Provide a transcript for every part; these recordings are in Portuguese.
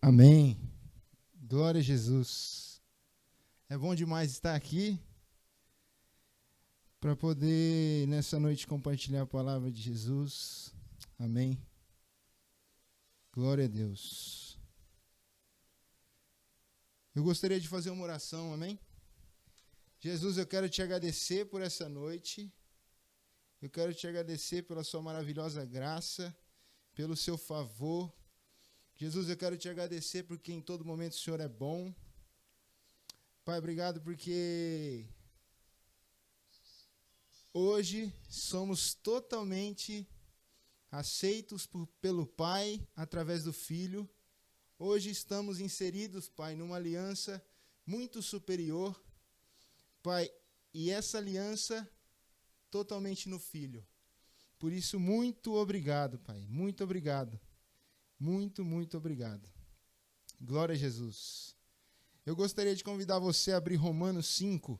Amém. Glória a Jesus. É bom demais estar aqui para poder, nessa noite, compartilhar a palavra de Jesus. Amém. Glória a Deus. Eu gostaria de fazer uma oração, amém? Jesus, eu quero te agradecer por essa noite. Eu quero te agradecer pela sua maravilhosa graça, pelo seu favor. Jesus, eu quero te agradecer porque em todo momento o Senhor é bom. Pai, obrigado porque hoje somos totalmente aceitos pelo Pai através do Filho. Hoje estamos inseridos, Pai, numa aliança muito superior, Pai, e essa aliança totalmente no Filho. Por isso, muito obrigado, Pai, muito obrigado. Muito obrigado. Glória a Jesus. Eu gostaria de convidar você a abrir Romanos 5,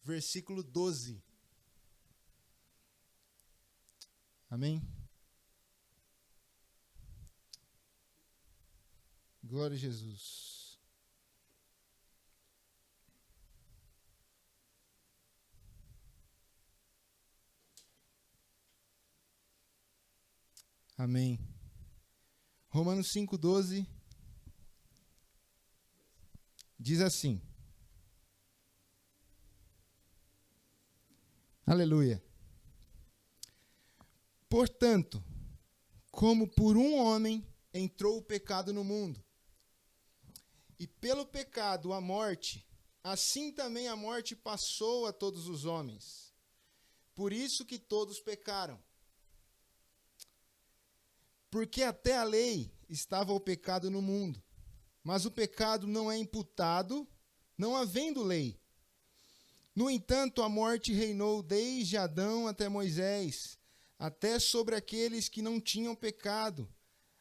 versículo 12. Amém? Glória a Jesus. Amém. Romanos 5,12 diz assim. Aleluia. Portanto, como por um homem entrou o pecado no mundo, e pelo pecado a morte, assim também a morte passou a todos os homens. Por isso que todos pecaram. Porque até a lei estava o pecado no mundo, mas o pecado não é imputado, não havendo lei. No entanto, a morte reinou desde Adão até Moisés, até sobre aqueles que não tinham pecado,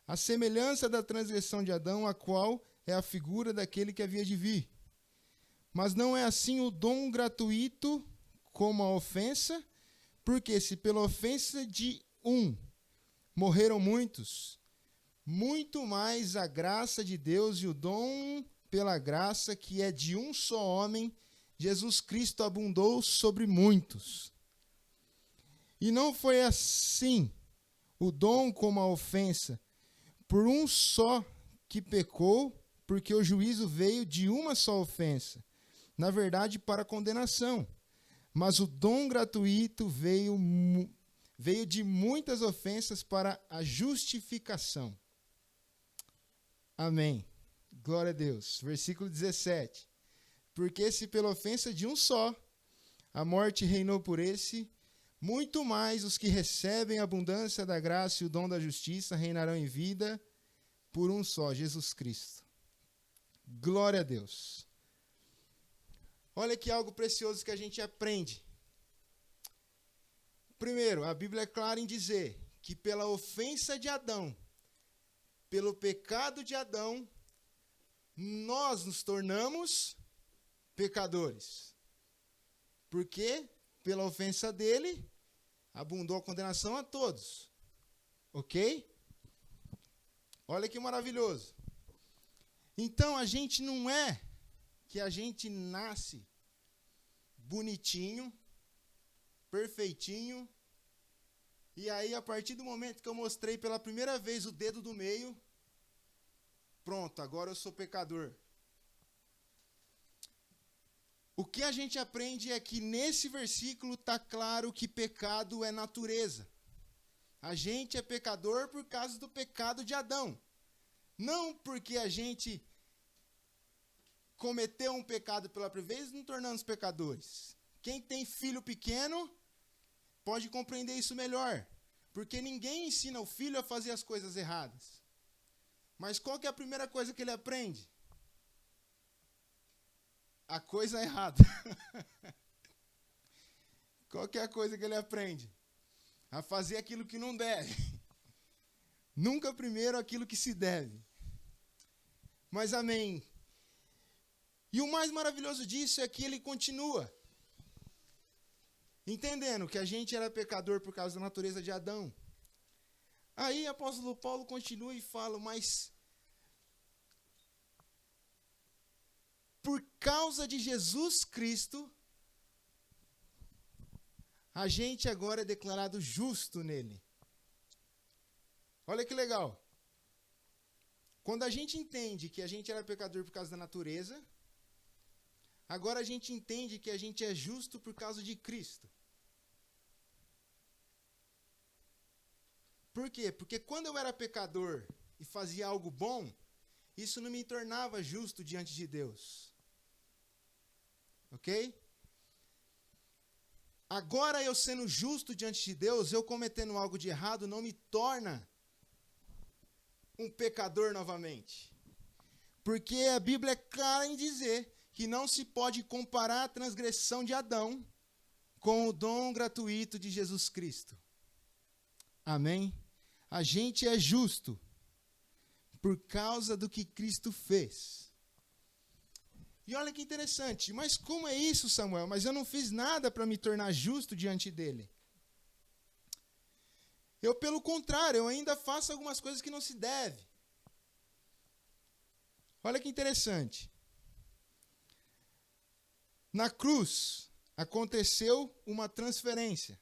a semelhança da transgressão de Adão, a qual é a figura daquele que havia de vir. Mas não é assim o dom gratuito como a ofensa, porque se pela ofensa de um morreram muitos, muito mais a graça de Deus e o dom pela graça que é de um só homem, Jesus Cristo, abundou sobre muitos. E não foi assim o dom como a ofensa, por um só que pecou, porque o juízo veio de uma só ofensa, na verdade para condenação. Mas o dom gratuito veio de muitas ofensas para a justificação. Amém. Glória a Deus. Versículo 17. Porque se pela ofensa de um só a morte reinou por esse, muito mais os que recebem a abundância da graça e o dom da justiça reinarão em vida por um só, Jesus Cristo. Glória a Deus. Olha que algo precioso que a gente aprende. Primeiro, a Bíblia é clara em dizer que pela ofensa de Adão, pelo pecado de Adão, nós nos tornamos pecadores. Porque pela ofensa dele, abundou a condenação a todos. Ok? Olha que maravilhoso. Então, a gente não é que a gente nasce bonitinho, perfeitinho, e aí, a partir do momento que eu mostrei pela primeira vez o dedo do meio, pronto, agora eu sou pecador. O que a gente aprende é que nesse versículo está claro que pecado é natureza. A gente é pecador por causa do pecado de Adão. Não porque a gente cometeu um pecado pela primeira vez, nos tornamos pecadores. Quem tem filho pequeno pode compreender isso melhor. Porque ninguém ensina o filho a fazer as coisas erradas. Mas qual que é a primeira coisa que ele aprende? A coisa errada. Qual que é a coisa que ele aprende? A fazer aquilo que não deve. Nunca primeiro aquilo que se deve. Mas amém. E o mais maravilhoso disso é que ele continua. Entendendo que a gente era pecador por causa da natureza de Adão. Aí o apóstolo Paulo continua e fala, mas por causa de Jesus Cristo, a gente agora é declarado justo nele. Olha que legal. Quando a gente entende que a gente era pecador por causa da natureza, agora a gente entende que a gente é justo por causa de Cristo. Por quê? Porque quando eu era pecador e fazia algo bom, isso não me tornava justo diante de Deus. Ok? Agora eu sendo justo diante de Deus, eu cometendo algo de errado, não me torna um pecador novamente. Porque a Bíblia é clara em dizer que não se pode comparar a transgressão de Adão com o dom gratuito de Jesus Cristo. Amém? A gente é justo por causa do que Cristo fez. E olha que interessante, mas como é isso, Samuel? Mas eu não fiz nada para me tornar justo diante dele. Eu, pelo contrário, eu ainda faço algumas coisas que não se deve. Olha que interessante. Na cruz, aconteceu uma transferência.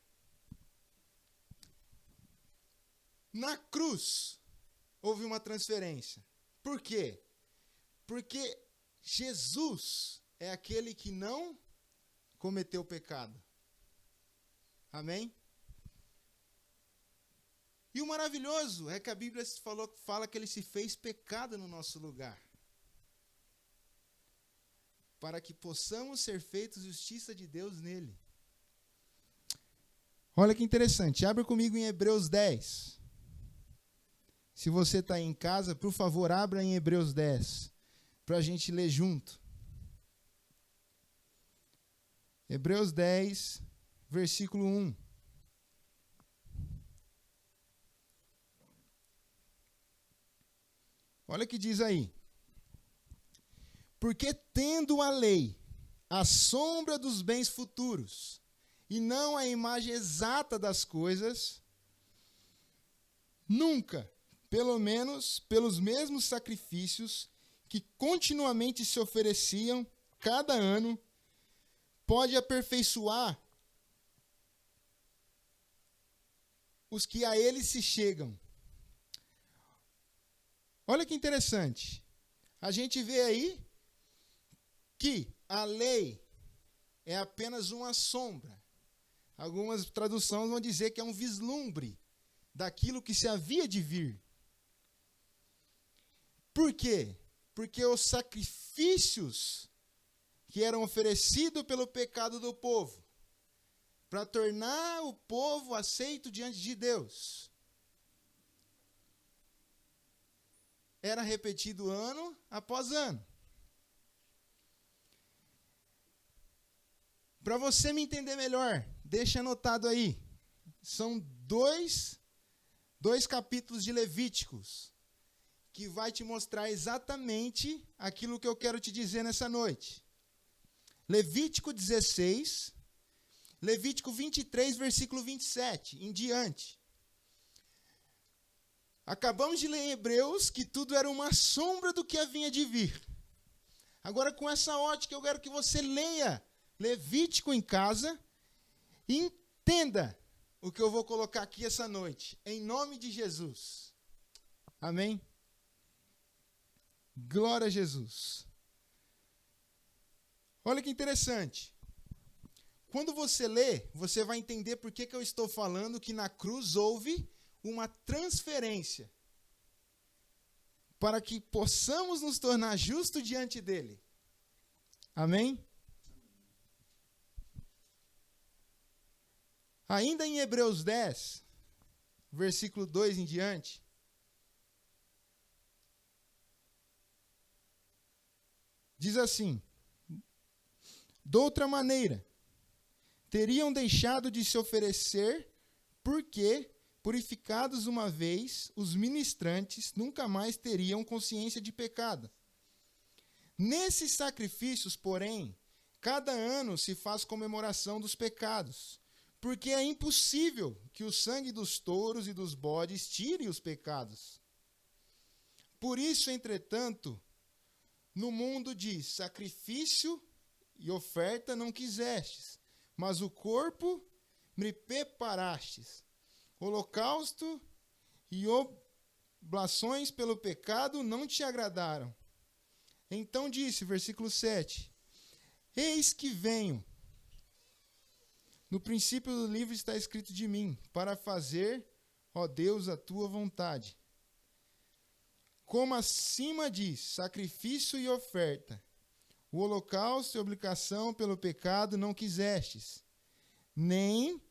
Na cruz, houve uma transferência. Por quê? Porque Jesus é aquele que não cometeu pecado. Amém? E o maravilhoso é que a Bíblia fala que ele se fez pecado no nosso lugar, para que possamos ser feitos justiça de Deus nele. Olha que interessante. Abra comigo em Hebreus 10. Se você está em casa, por favor, abra em Hebreus 10, para a gente ler junto. Hebreus 10, versículo 1. Olha o que diz aí. Porque tendo a lei a sombra dos bens futuros, e não a imagem exata das coisas, nunca, pelo menos pelos mesmos sacrifícios que continuamente se ofereciam cada ano, pode aperfeiçoar os que a ele se chegam. Olha que interessante. A gente vê aí que a lei é apenas uma sombra. Algumas traduções vão dizer que é um vislumbre daquilo que se havia de vir. Por quê? Porque os sacrifícios que eram oferecidos pelo pecado do povo, para tornar o povo aceito diante de Deus, era repetido ano após ano. Para você me entender melhor, deixa anotado aí. São dois capítulos de Levíticos que vai te mostrar exatamente aquilo que eu quero te dizer nessa noite. Levítico 16, Levítico 23, versículo 27, em diante. Acabamos de ler em Hebreus que tudo era uma sombra do que havia de vir. Agora, com essa ótica, eu quero que você leia Levítico em casa e entenda o que eu vou colocar aqui essa noite, em nome de Jesus. Amém? Glória a Jesus. Olha que interessante. Quando você lê, você vai entender por que eu estou falando que na cruz houve uma transferência para que possamos nos tornar justos diante dele. Amém? Ainda em Hebreus 10, versículo 2 em diante, diz assim: doutra maneira, teriam deixado de se oferecer, porque, purificados uma vez, os ministrantes nunca mais teriam consciência de pecado. Nesses sacrifícios, porém, cada ano se faz comemoração dos pecados, porque é impossível que o sangue dos touros e dos bodes tire os pecados. Por isso, entretanto, No mundo diz: sacrifício e oferta não quisestes, mas o corpo me preparastes. Holocausto e oblações pelo pecado não te agradaram. Então disse, versículo 7, eis que venho. No princípio do livro está escrito de mim, para fazer, ó Deus, a tua vontade. Como acima diz, sacrifício e oferta, o holocausto e obrigação pelo pecado não quisestes, nem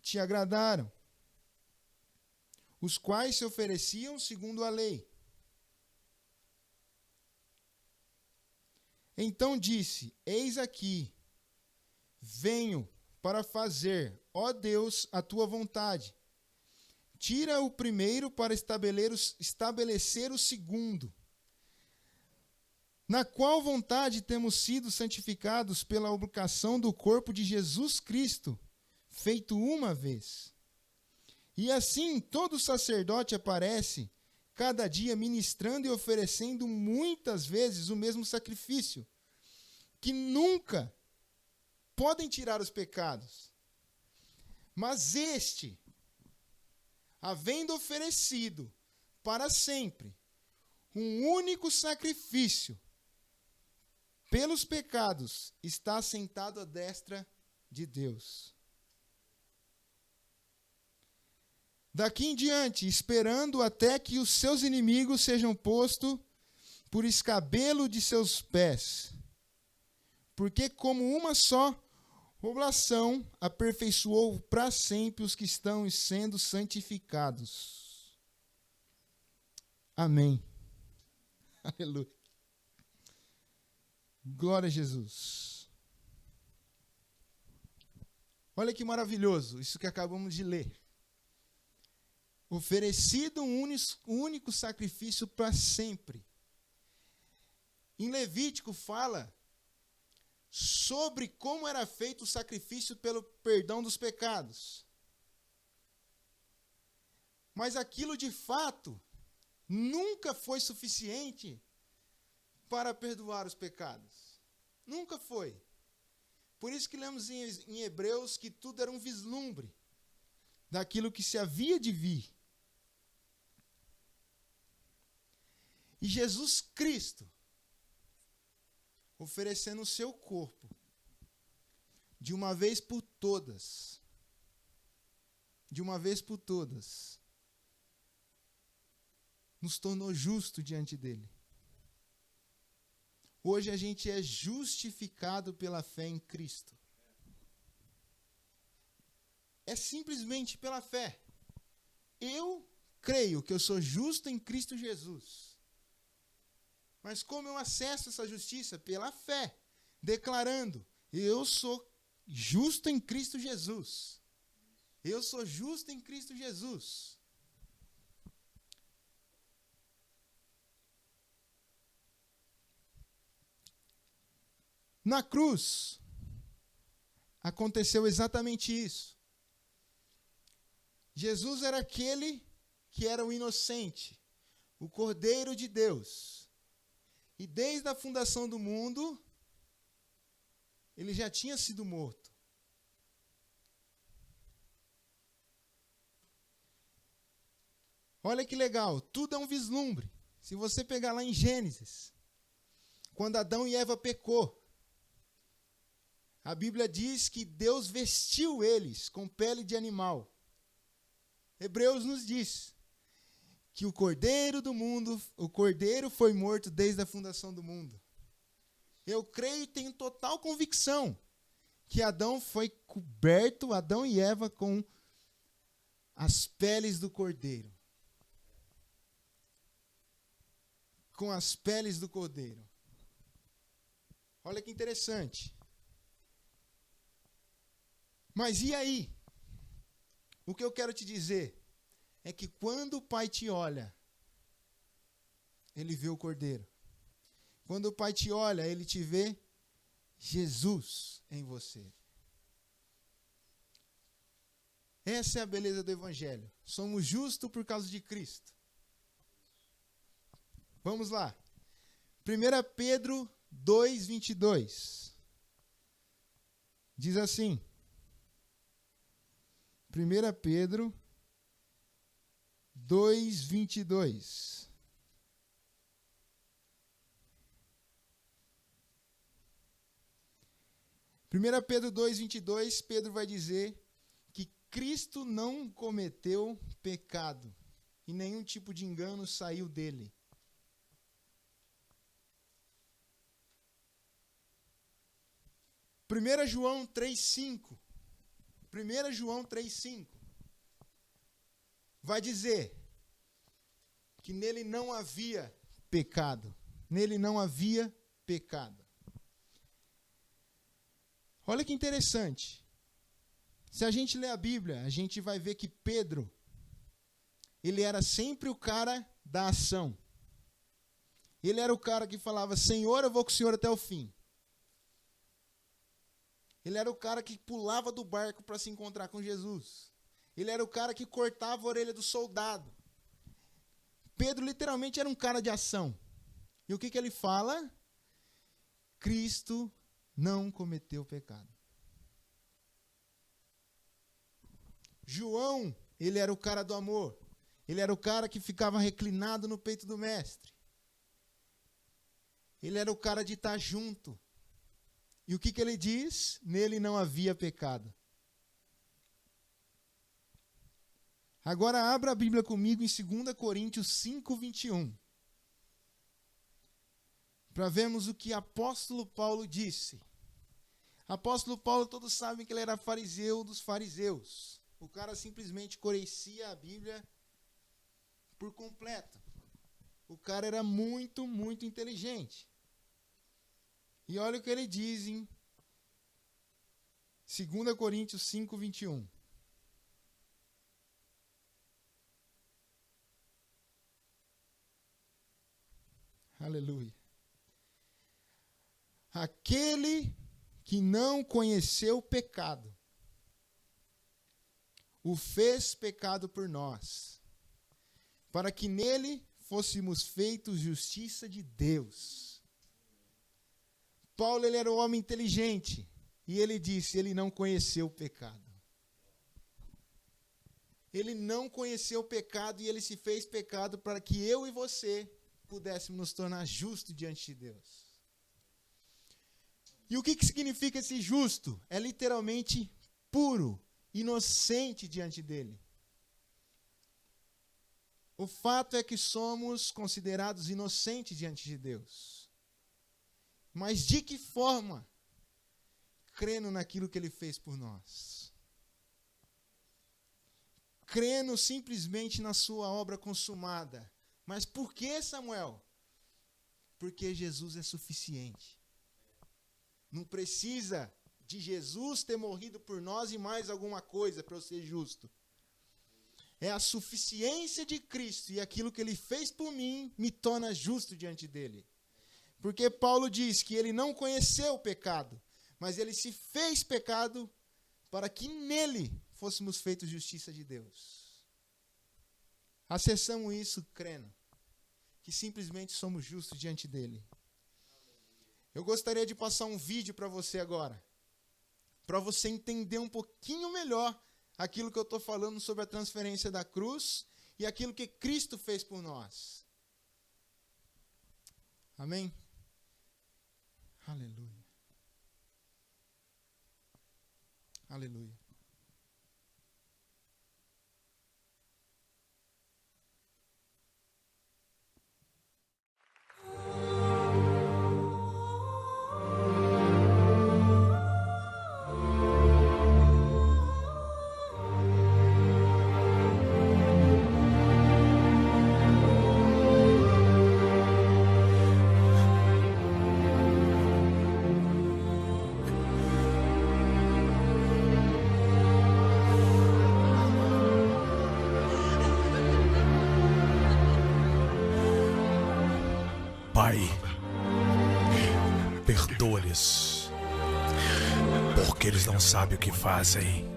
te agradaram, os quais se ofereciam segundo a lei. Então disse, eis aqui, venho para fazer, ó Deus, a tua vontade. Tira o primeiro para estabelecer o segundo. Na qual vontade temos sido santificados pela obrigação do corpo de Jesus Cristo, feito uma vez. E assim todo sacerdote aparece, cada dia ministrando e oferecendo muitas vezes o mesmo sacrifício, que nunca podem tirar os pecados. Mas este, havendo oferecido para sempre um único sacrifício pelos pecados, está sentado à destra de Deus. Daqui em diante, esperando até que os seus inimigos sejam postos por escabelo de seus pés. Porque como uma só oblação aperfeiçoou para sempre os que estão sendo santificados. Amém. Aleluia. Glória a Jesus. Olha que maravilhoso isso que acabamos de ler. Oferecido um único sacrifício para sempre. Em Levítico fala sobre como era feito o sacrifício pelo perdão dos pecados. Mas aquilo de fato nunca foi suficiente para perdoar os pecados. Nunca foi. Por isso que lemos em Hebreus que tudo era um vislumbre daquilo que se havia de vir. E Jesus Cristo, oferecendo o seu corpo, de uma vez por todas, nos tornou justo diante dele. Hoje a gente é justificado pela fé em Cristo. É simplesmente pela fé. Eu creio que eu sou justo em Cristo Jesus. Mas como eu acesso essa justiça? Pela fé, declarando, eu sou justo em Cristo Jesus. Eu sou justo em Cristo Jesus. Na cruz, aconteceu exatamente isso. Jesus era aquele que era o inocente, o Cordeiro de Deus. E desde a fundação do mundo, ele já tinha sido morto. Olha que legal, tudo é um vislumbre. Se você pegar lá em Gênesis, quando Adão e Eva pecou, a Bíblia diz que Deus vestiu eles com pele de animal. Hebreus nos diz que o Cordeiro do mundo, o Cordeiro foi morto desde a fundação do mundo. Eu creio e tenho total convicção que Adão foi coberto, Adão e Eva, com as peles do Cordeiro. Com as peles do Cordeiro. Olha que interessante. Mas e aí? O que eu quero te dizer é que quando o Pai te olha, Ele vê o Cordeiro. Quando o Pai te olha, Ele te vê Jesus em você. Essa é a beleza do Evangelho. Somos justos por causa de Cristo. Vamos lá. 1 Pedro 2:22. Diz assim. 1 Pedro 2:22. Pedro 2:22, Pedro vai dizer que Cristo não cometeu pecado e nenhum tipo de engano saiu dele. João 3:5. 1 João 3:5 vai dizer que nele não havia pecado. Nele não havia pecado. Olha que interessante. Se a gente ler a Bíblia, a gente vai ver que Pedro, ele era sempre o cara da ação. Ele era o cara que falava, Senhor, eu vou com o Senhor até o fim. Ele era o cara que pulava do barco para se encontrar com Jesus. Ele era o cara que cortava a orelha do soldado. Pedro literalmente era um cara de ação. E o que ele fala? Cristo não cometeu pecado. João, ele era o cara do amor. Ele era o cara que ficava reclinado no peito do mestre. Ele era o cara de estar junto. E o que ele diz? Nele não havia pecado. Agora abra a Bíblia comigo em 2 Coríntios 5:21. Para vermos o que apóstolo Paulo disse. Apóstolo Paulo, todos sabem que ele era fariseu dos fariseus. O cara simplesmente conhecia a Bíblia por completo. O cara era muito, muito inteligente. E olha o que ele diz em 2 Coríntios 5:21. Aleluia. Aquele que não conheceu o pecado, o fez pecado por nós, para que nele fôssemos feitos justiça de Deus. Paulo, ele era um homem inteligente, e ele disse, ele não conheceu o pecado. Ele não conheceu o pecado e ele se fez pecado para que eu e você pudéssemos nos tornar justos diante de Deus. E o que significa esse justo? É literalmente puro, inocente diante dele. O fato é que somos considerados inocentes diante de Deus. Mas de que forma? Crendo naquilo que ele fez por nós. Crendo simplesmente na sua obra consumada. Mas por que, Samuel? Porque Jesus é suficiente. Não precisa de Jesus ter morrido por nós e mais alguma coisa para eu ser justo. É a suficiência de Cristo e aquilo que ele fez por mim me torna justo diante dele. Porque Paulo diz que ele não conheceu o pecado, mas ele se fez pecado para que nele fôssemos feitos justiça de Deus. Acessamos isso crendo que simplesmente somos justos diante dele. Eu gostaria de passar um vídeo para você agora, para você entender um pouquinho melhor aquilo que eu estou falando sobre a transferência da cruz e aquilo que Cristo fez por nós. Amém? Aleluia. Aleluia. Pai, perdoa-lhes, porque eles não sabem o que fazem.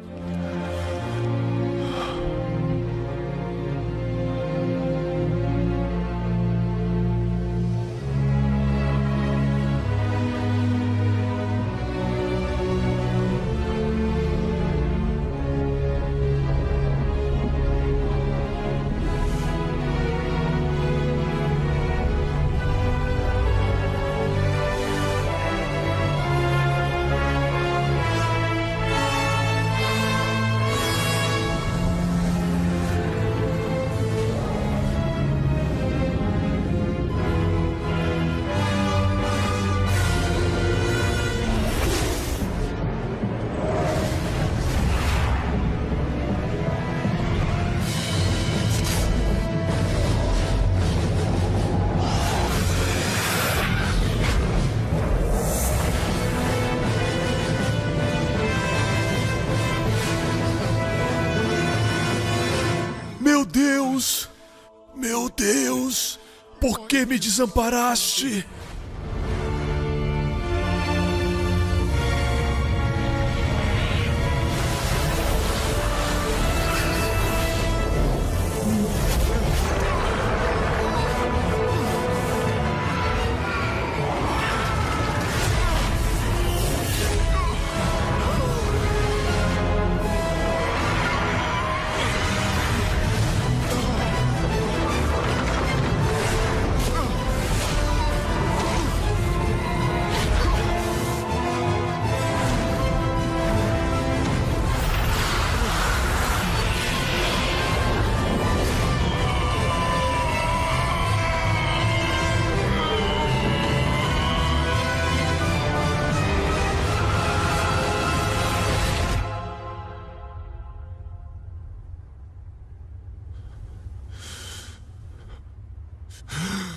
Deus, por que me desamparaste?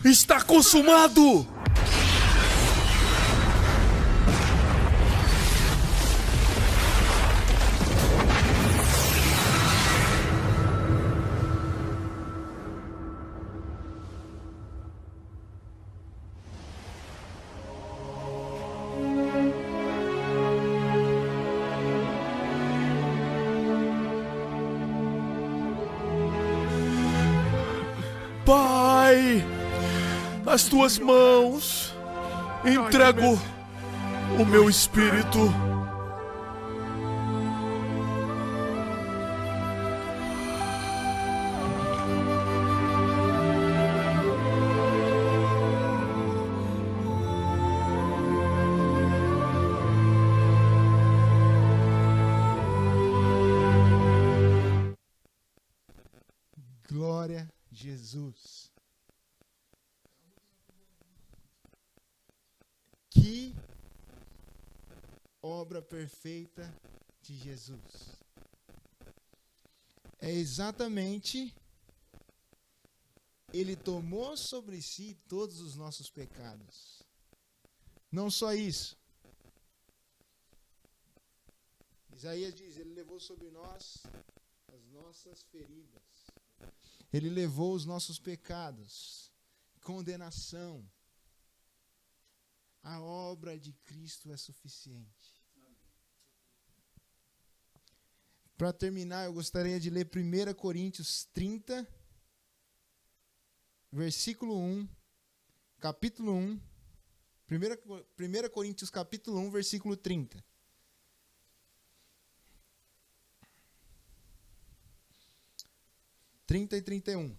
Está consumado! Pai, nas tuas mãos entrego o meu espírito. Glória a Jesus. Que obra perfeita de Jesus. É exatamente, Ele tomou sobre si todos os nossos pecados. Não só isso. Isaías diz, Ele levou sobre nós as nossas feridas. Ele levou os nossos pecados, condenação. A obra de Cristo é suficiente. Para terminar, eu gostaria de ler 1 Coríntios 30, versículo 1, capítulo 1, 1 Coríntios capítulo 1, versículo 30. E 31.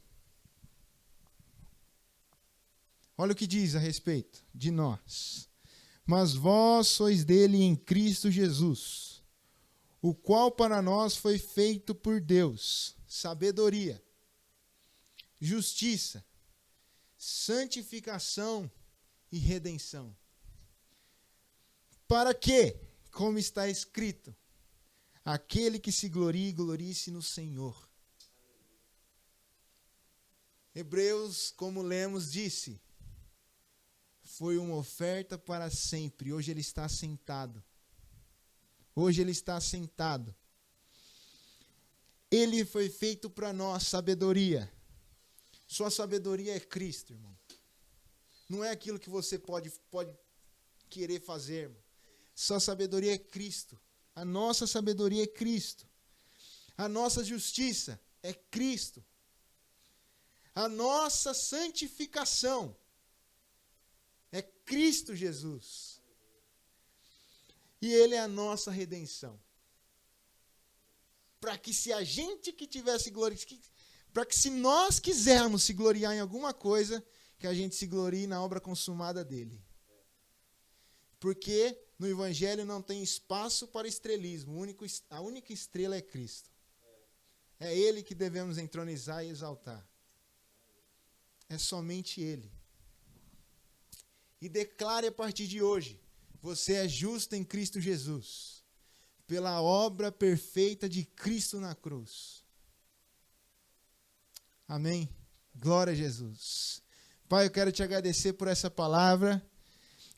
Olha o que diz a respeito de nós. Mas vós sois dele em Cristo Jesus, o qual para nós foi feito por Deus, sabedoria, justiça, santificação e redenção. Para que, como está escrito, aquele que se glorie, glorie-se no Senhor. Hebreus, como lemos, disse, foi uma oferta para sempre. Hoje ele está sentado. Hoje ele está sentado. Ele foi feito para nós sabedoria. Sua sabedoria é Cristo, irmão. Não é aquilo que você pode querer fazer, irmão. Sua sabedoria é Cristo. A nossa sabedoria é Cristo. A nossa justiça é Cristo. A nossa santificação é Cristo Jesus. E Ele é a nossa redenção. Para que se a gente que tivesse glória, para que se nós quisermos se gloriar em alguma coisa, que a gente se glorie na obra consumada dele. Porque no Evangelho não tem espaço para estrelismo. A única estrela é Cristo. É Ele que devemos entronizar e exaltar. É somente Ele. E declare a partir de hoje, você é justo em Cristo Jesus, pela obra perfeita de Cristo na cruz. Amém? Glória a Jesus. Pai, eu quero te agradecer por essa palavra.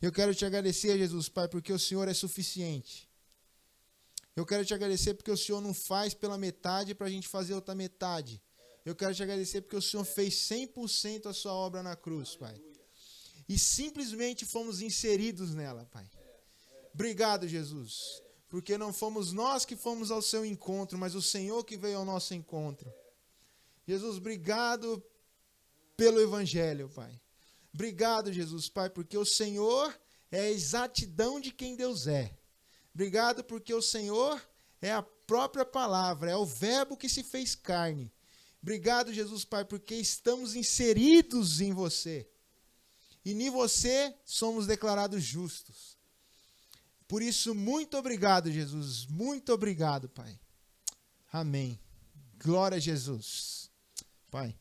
Eu quero te agradecer, Jesus, Pai, porque o Senhor é suficiente. Eu quero te agradecer porque o Senhor não faz pela metade para a gente fazer outra metade. Eu quero te agradecer porque o Senhor fez 100% a sua obra na cruz, Pai. E simplesmente fomos inseridos nela, Pai. Obrigado, Jesus. Porque não fomos nós que fomos ao seu encontro, mas o Senhor que veio ao nosso encontro. Jesus, obrigado pelo Evangelho, Pai. Obrigado, Jesus, Pai, porque o Senhor é a exatidão de quem Deus é. Obrigado porque o Senhor é a própria palavra, é o verbo que se fez carne. Obrigado, Jesus, Pai, porque estamos inseridos em você. E em você somos declarados justos. Por isso, muito obrigado, Jesus. Muito obrigado, Pai. Amém. Glória a Jesus. Pai.